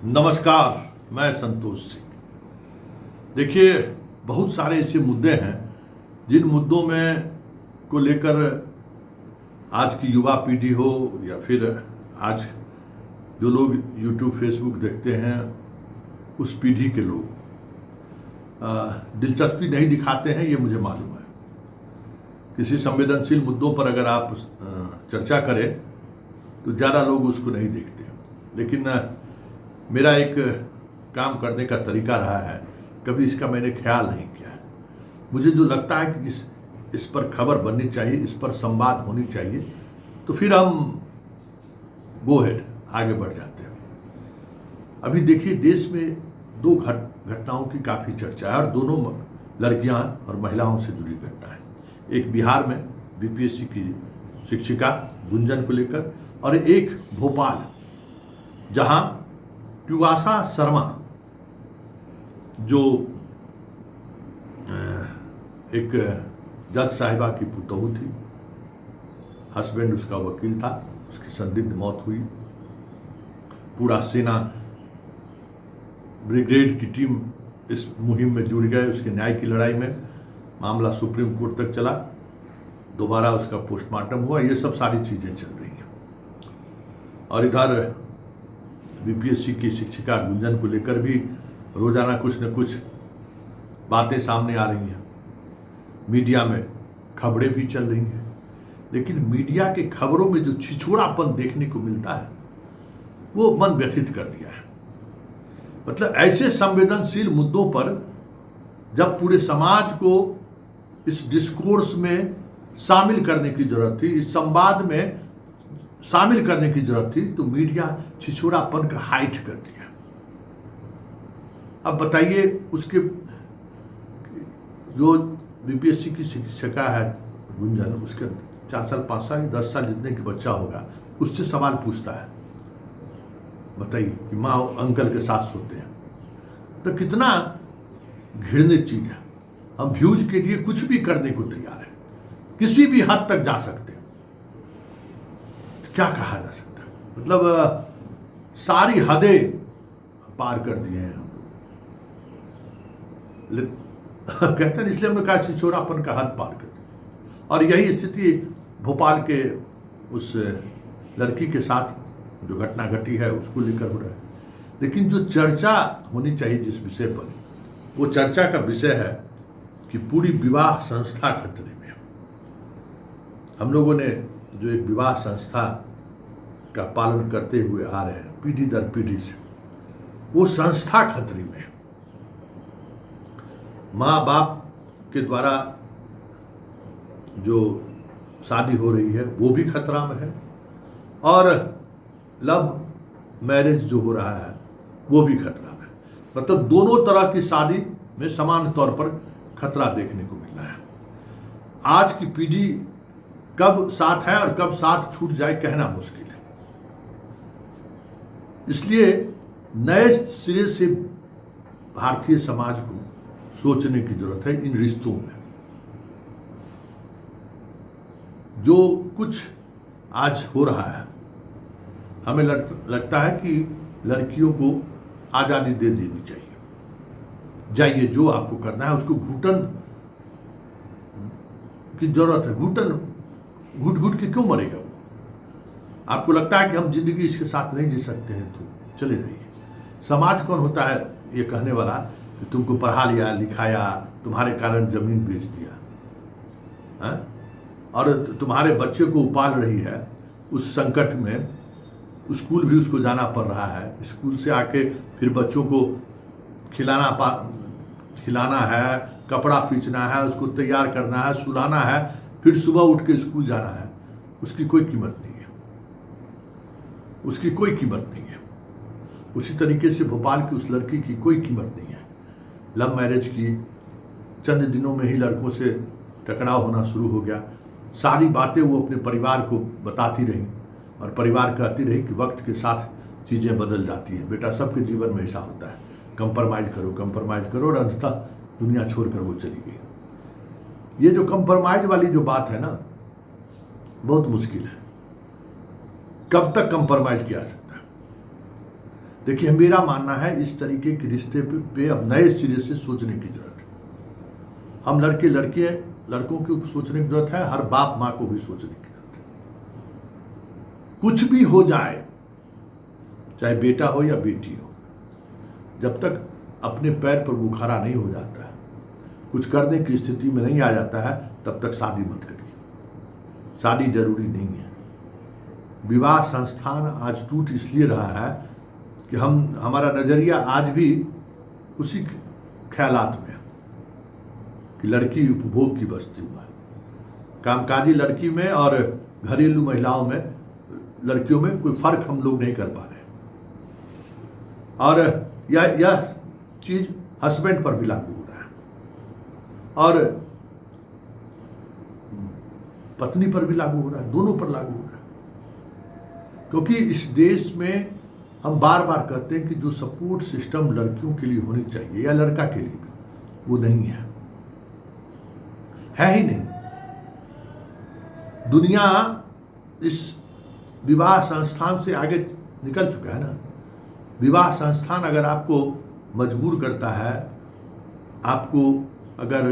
नमस्कार। मैं संतोष सिंह। देखिए, बहुत सारे ऐसे मुद्दे हैं जिन मुद्दों में को लेकर आज की युवा पीढ़ी हो या फिर आज जो लोग यूट्यूब फेसबुक देखते हैं उस पीढ़ी के लोग दिलचस्पी नहीं दिखाते हैं, ये मुझे मालूम है। किसी संवेदनशील मुद्दों पर अगर आप चर्चा करें तो ज़्यादा लोग उसको नहीं देखते, लेकिन मेरा एक काम करने का तरीका रहा है, कभी इसका मैंने ख्याल नहीं किया है। मुझे जो लगता है कि इस पर खबर बननी चाहिए, इस पर संवाद होनी चाहिए, तो फिर हम गो हेड आगे बढ़ जाते हैं। अभी देखिए, देश में दो घटनाओं की काफ़ी चर्चा है और दोनों लड़कियां और महिलाओं से जुड़ी घटना है। एक बिहार में बीपीएससी की शिक्षिका गुंजन को लेकर, और एक भोपाल जहां ट्युवासा शर्मा जो एक जज साहिबा की पुतोहू थी, हस्बैंड उसका वकील था, उसकी संदिग्ध मौत हुई। पूरा सेना ब्रिगेड की टीम इस मुहिम में जुड़ गए। उसके न्याय की लड़ाई में मामला सुप्रीम कोर्ट तक चला, दोबारा उसका पोस्टमार्टम हुआ। ये सब सारी चीज़ें चल रही हैं। और इधर बीपीएससी की शिक्षिका गुंजन को लेकर भी रोजाना कुछ न कुछ बातें सामने आ रही हैं, मीडिया में खबरें भी चल रही हैं। लेकिन मीडिया के खबरों में जो छिछोरापन देखने को मिलता है वो मन व्यथित कर दिया है। मतलब ऐसे संवेदनशील मुद्दों पर जब पूरे समाज को इस डिस्कोर्स में शामिल करने की जरूरत थी, इस संवाद में शामिल करने की जरूरत थी, तो मीडिया छिछोरापन का हाइट कर दिया। अब बताइए, उसके जो बीपीएससी की शिक्षिका है गुंजन, उसके 4 साल 5 साल 10 साल जितने की बच्चा होगा, उससे सवाल पूछता है, बताइए कि माँ अंकल के साथ सोते हैं। तो कितना घृणित चीज है। हम व्यूज के लिए कुछ भी करने को तैयार है, किसी भी हद तक जा सकते हैं। क्या कहा जा सकता है? मतलब सारी हदें पार कर दिए हैं हम लोग। कहते हैं, इसलिए हमने कहा छिछोरापन का हद पार कर दिया। और यही स्थिति भोपाल के उस लड़की के साथ जो घटना घटी है उसको लेकर हो रहा है। लेकिन जो चर्चा होनी चाहिए जिस विषय पर, वो चर्चा का विषय है कि पूरी विवाह संस्था खतरे में है। हम लोगों ने जो एक विवाह संस्था का पालन करते हुए आ रहे हैं पीढ़ी दर पीढ़ी से, वो संस्था खतरे में है। माँ बाप के द्वारा जो शादी हो रही है वो भी खतरा में है, और लव मैरिज जो हो रहा है वो भी खतरा में है। मतलब दोनों तरह की शादी में समान तौर पर खतरा देखने को मिल रहा है। आज की पीढ़ी कब साथ है और कब साथ छूट जाए कहना मुश्किल है। इसलिए नए सिरे से भारतीय समाज को सोचने की जरूरत है इन रिश्तों में। जो कुछ आज हो रहा है, हमें लगता है कि लड़कियों को आज़ादी दे देनी चाहिए। जाइए, जो आपको करना है उसको घुटन की जरूरत है। घुटन घुट घुट के क्यों मरेगा वो? आपको लगता है कि हम जिंदगी इसके साथ नहीं जी सकते हैं तो चले जाइए। समाज कौन होता है ये कहने वाला कि तुमको पढ़ा लिया लिखाया, तुम्हारे कारण जमीन बेच दिया है? और तुम्हारे बच्चे को पाल रही है उस संकट में, स्कूल भी उसको जाना पड़ रहा है, स्कूल से आके फिर बच्चों को खिलाना है, कपड़ा खींचना है, उसको तैयार करना है, सुलाना है, फिर सुबह उठ के स्कूल जाना है। उसकी कोई कीमत नहीं है, उसकी कोई कीमत नहीं है। उसी तरीके से भोपाल की उस लड़की की कोई कीमत नहीं है। लव मैरिज की, चंद दिनों में ही लड़कों से टकराव होना शुरू हो गया। सारी बातें वो अपने परिवार को बताती रही और परिवार कहती रही कि वक्त के साथ चीज़ें बदल जाती हैं। बेटा, सबके जीवन में ऐसा होता है, कंप्रोमाइज़ करो, और अंततः दुनिया छोड़कर वो चली गई। ये जो कंप्रोमाइज़ वाली जो बात है ना, बहुत मुश्किल है। कब तक कंप्रोमाइज़ किया जा सकता है? देखिए, मेरा मानना है इस तरीके के रिश्ते पे अब नए सिरे से सोचने की जरूरत है। हम लड़कों की सोचने की जरूरत है, हर बाप माँ को भी सोचने की जरूरत है। कुछ भी हो जाए, चाहे बेटा हो या बेटी हो, जब तक अपने पैर पर बुखारा नहीं हो जाता है, कुछ करने की स्थिति में नहीं आ जाता है, तब तक शादी मत करिए। शादी जरूरी नहीं है। विवाह संस्थान आज टूट इसलिए रहा है कि हमारा नजरिया आज भी उसी ख्यालात में है कि लड़की उपभोग की वस्तु है। कामकाजी लड़की में और घरेलू महिलाओं में, लड़कियों में कोई फर्क हम लोग नहीं कर पा रहे। और यह चीज हस्बैंड पर भी लागू हो रहा है और पत्नी पर भी लागू हो रहा है, दोनों पर लागू हो रहा है। क्योंकि इस देश में हम बार बार कहते हैं कि जो सपोर्ट सिस्टम लड़कियों के लिए होनी चाहिए या लड़का के लिए भी, वो नहीं है ही नहीं। दुनिया इस विवाह संस्थान से आगे निकल चुका है ना। विवाह संस्थान अगर आपको मजबूर करता है, आपको अगर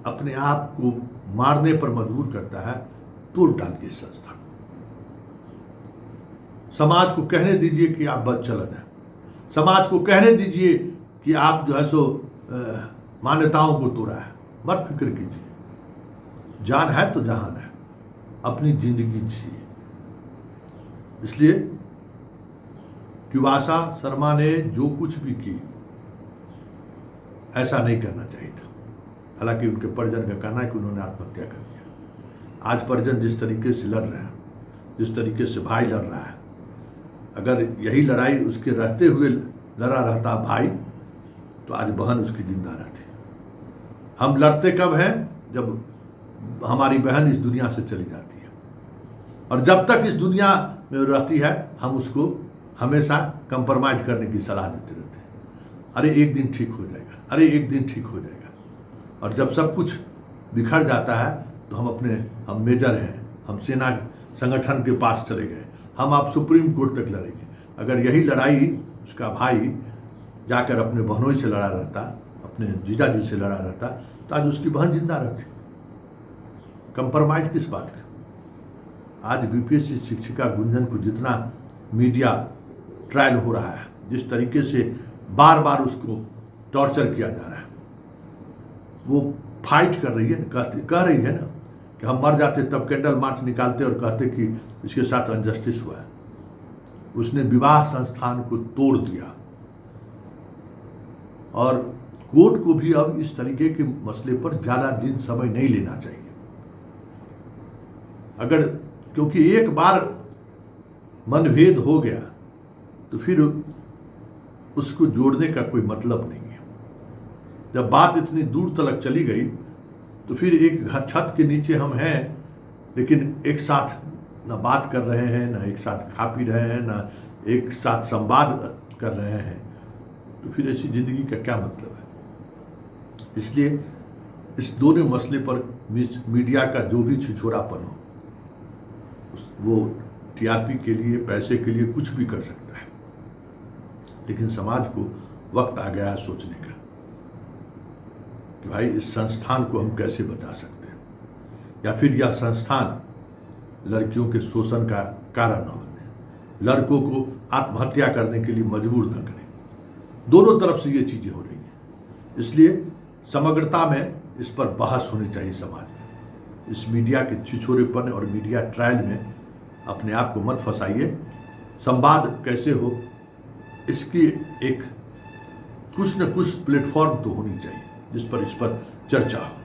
अपने आप को मारने पर मजबूर करता है, तोड़ डालिए इस संस्थान को। समाज को कहने दीजिए कि आप बदचलन हैं। समाज को कहने दीजिए कि आप जो है सो मान्यताओं को तोड़ा है। मत फिक्र कीजिए, जान है तो जहान है, अपनी जिंदगी जिए। इसलिए ट्यूबासा शर्मा ने जो कुछ भी की, ऐसा नहीं करना चाहिए था। हालांकि उनके परिजन का कहना है कि उन्होंने आत्महत्या कर दिया। आज परिजन जिस तरीके से लड़ रहे हैं, जिस तरीके से भाई लड़ रहा है, अगर यही लड़ाई उसके रहते हुए लड़ा रहता भाई, तो आज बहन उसकी जिंदा रहती। हम लड़ते कब हैं? जब हमारी बहन इस दुनिया से चली जाती है, और जब तक इस दुनिया में रहती है, हम उसको हमेशा कंप्रोमाइज करने की सलाह देते रहते हैं। अरे एक दिन ठीक हो जाएगा, अरे एक दिन ठीक हो जाएगा। और जब सब कुछ बिखर जाता है तो हम मेजर हैं, हम सेना संगठन के पास चले गए, हम आप सुप्रीम कोर्ट तक लड़ेंगे। अगर यही लड़ाई उसका भाई जाकर अपने बहनों से लड़ा रहता, अपने जीजा जी से लड़ा रहता, तो आज उसकी बहन जिंदा रहती। कंप्रोमाइज किस बात का? आज बीपीएससी शिक्षिका गुंजन को जितना मीडिया ट्रायल हो रहा है, जिस तरीके से बार बार उसको टॉर्चर किया जा रहा है, वो फाइट कर रही है, कह रही है ना कि हम मर जाते तब कैंडल मार्च निकालते और कहते कि इसके साथ अनजस्टिस हुआ है। उसने विवाह संस्थान को तोड़ दिया। और कोर्ट को भी अब इस तरीके के मसले पर ज्यादा दिन समय नहीं लेना चाहिए। अगर क्योंकि एक बार मनभेद हो गया तो फिर उसको जोड़ने का कोई मतलब नहीं है। जब बात इतनी दूर तक चली गई तो फिर एक छत के नीचे हम हैं, लेकिन एक साथ न बात कर रहे हैं, न एक साथ खा पी रहे हैं, न एक साथ संवाद कर रहे हैं, तो फिर ऐसी जिंदगी का क्या मतलब है? इसलिए इस दोनों मसले पर मीडिया का जो भी छिछोरापन हो, वो टीआरपी के लिए, पैसे के लिए कुछ भी कर सकता है। लेकिन समाज को वक्त आ गया है सोचने का कि भाई इस संस्थान को हम कैसे बचा सकते हैं, या फिर यह संस्थान लड़कियों के शोषण का कारण न बने, लड़कों को आत्महत्या करने के लिए मजबूर न करें। दोनों तरफ से ये चीजें हो रही हैं। इसलिए समग्रता में इस पर बहस होनी चाहिए समाज में। इस मीडिया के छिछोरेपन और मीडिया ट्रायल में अपने आप को मत फंसाइए। संवाद कैसे हो, इसकी एक कुछ न कुछ प्लेटफॉर्म तो होनी चाहिए जिस पर इस पर चर्चा हो।